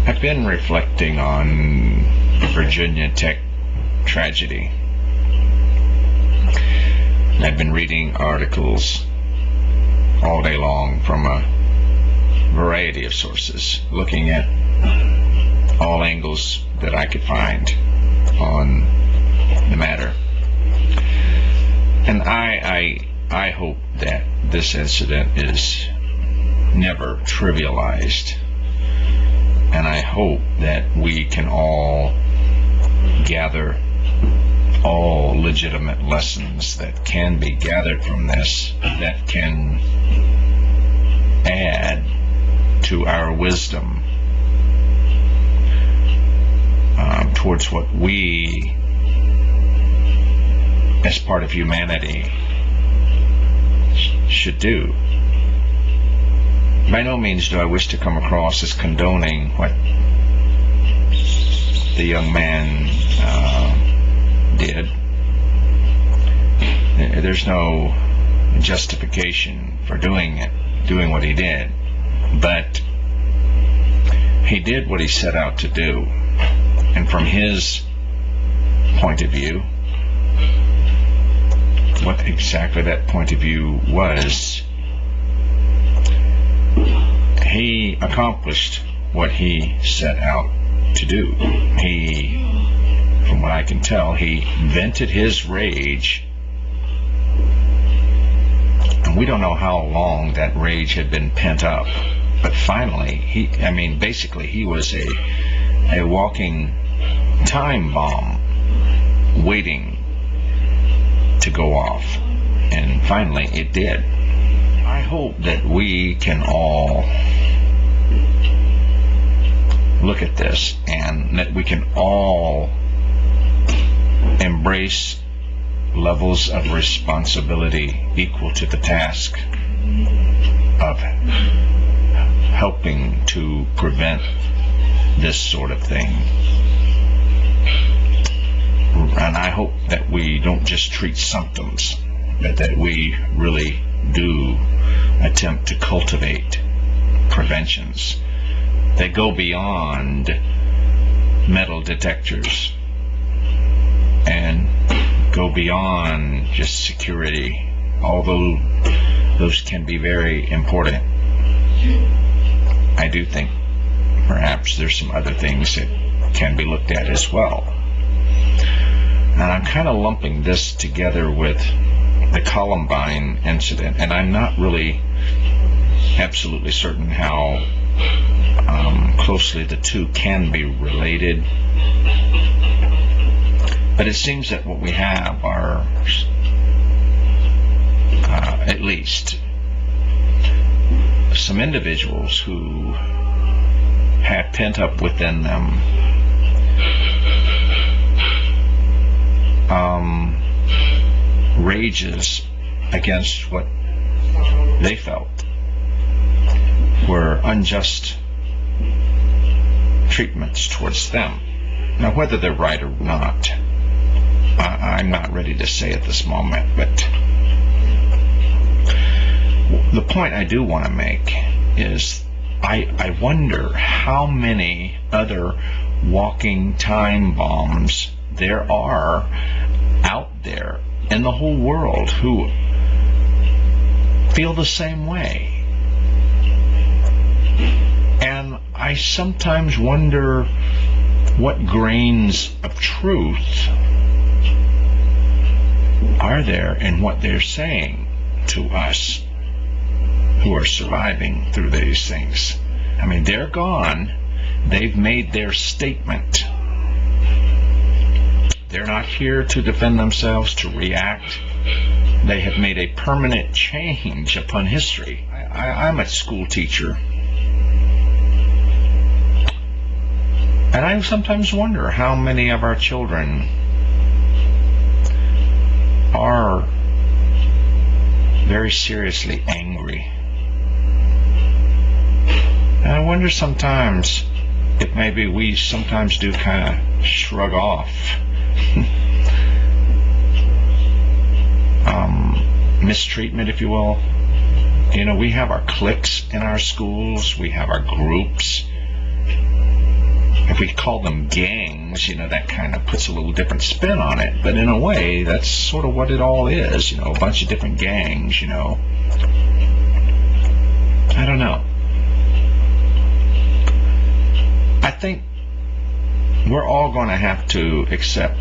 I've been reflecting on the Virginia Tech tragedy. I've been reading articles all day long from a variety of sources, looking at all angles that I could find on the matter. And I hope that this incident is never trivialized. And I hope that we can all gather all legitimate lessons that can be gathered from this, that can add to our wisdom towards what we, as part of humanity, should do. By no means do I wish to come across as condoning what the young man did. There's no justification for doing what he did, but he did what he set out to do, and from his point of view, what exactly that point of view was, he accomplished what he set out to do. He, from what I can tell, he vented his rage, and we don't know how long that rage had been pent up, but finally, basically he was a walking time bomb waiting to go off, and finally it did. I hope that we can all look at this, and that we can all embrace levels of responsibility equal to the task of helping to prevent this sort of thing. And I hope that we don't just treat symptoms, but that we really do attempt to cultivate preventions that go beyond metal detectors and go beyond just security, although those can be very important. I do think perhaps there's some other things that can be looked at as well. And I'm kind of lumping this together with the Columbine incident, and I'm not really absolutely certain how closely the two can be related. But it seems that what we have are, at least, some individuals who have pent up within them rages against what they felt were unjust treatments towards them. Now, whether they're right or not, I'm not ready to say at this moment, but the point I do want to make is I wonder how many other walking time bombs there are out there in the whole world who feel the same way. And I sometimes wonder what grains of truth are there in what they're saying to us who are surviving through these things. I mean, they're gone. They've made their statement. They're not here to defend themselves, to react. They have made a permanent change upon history. I'm a school teacher, and I sometimes wonder how many of our children are very seriously angry. And I wonder sometimes if maybe we sometimes do kind of shrug off mistreatment, if you will. You know, we have our cliques in our schools, we have our groups, if we call them gangs, that kind of puts a little different spin on it. But in a way, that's sort of what it all is, a bunch of different gangs, I don't know. I think we're all going to have to accept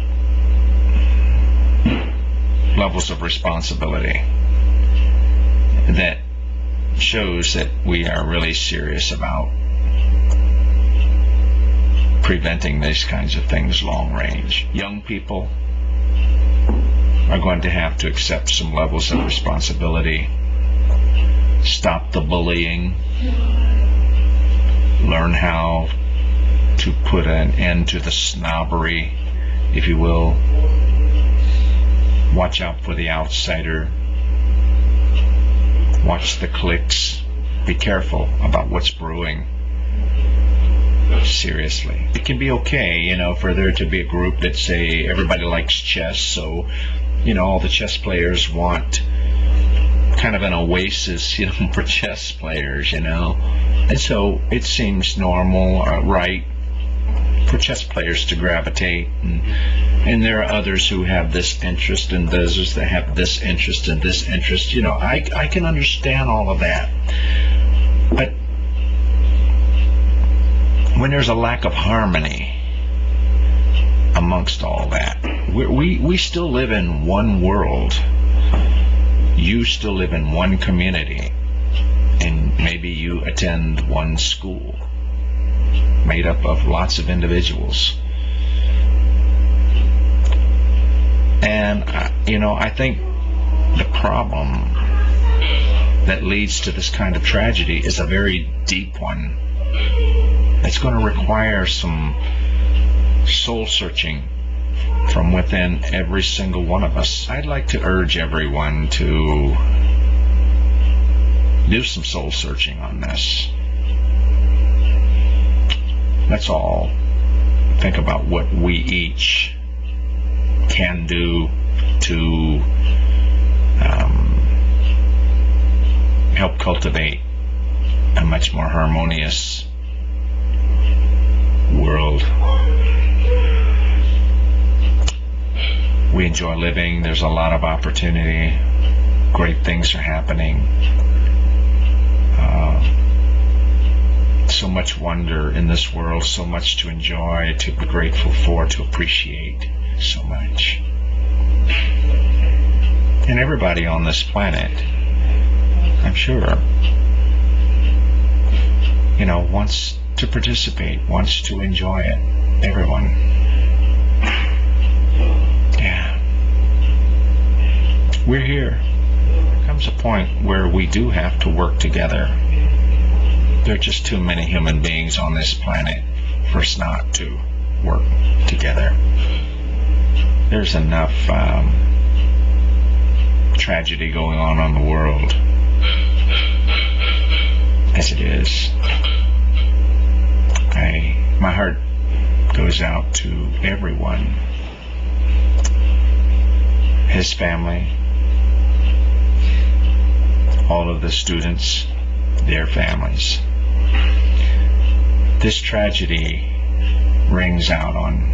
levels of responsibility that shows that we are really serious about preventing these kinds of things long range. Young people are going to have to accept some levels of responsibility, stop the bullying, learn how to put an end to the snobbery, if you will. Watch out for the outsider. Watch the cliques. Be careful about what's brewing. Seriously. It can be okay, for there to be a group that say everybody likes chess, so, all the chess players want kind of an oasis, for chess players, And so it seems normal, right, for chess players to gravitate, and there are others who have this interest and others that have this interest and this interest. I can understand all of that. But when there's a lack of harmony amongst all that, we still live in one world. You still live in one community, and maybe you attend one school made up of lots of individuals. And, I think the problem that leads to this kind of tragedy is a very deep one. It's going to require some soul searching from within every single one of us. I'd like to urge everyone to do some soul searching on this. That's all. Think about what we each can do to help cultivate a much more harmonious world. We enjoy living. There's a lot of opportunity. Great things are happening. So much wonder in this world, so much to enjoy, to be grateful for, to appreciate so much. And everybody on this planet, I'm sure, wants to participate, wants to enjoy it. Everyone. Yeah. We're here. There comes a point where we do have to work together. There are just too many human beings on this planet for us not to work together. There's enough tragedy going on in the world as it is. My heart goes out to everyone, his family, all of the students, their families. This tragedy rings out on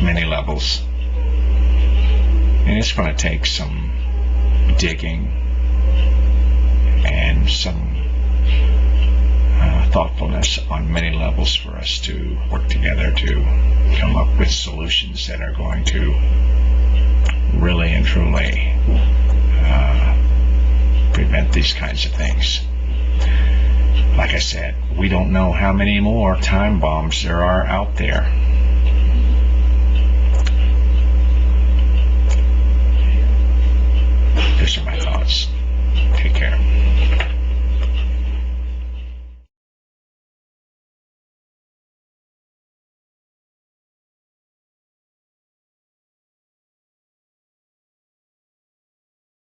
many levels, and it's going to take some digging and some thoughtfulness on many levels for us to work together to come up with solutions that are going to really and truly prevent these kinds of things. Like I said, we don't know how many more time bombs there are out there.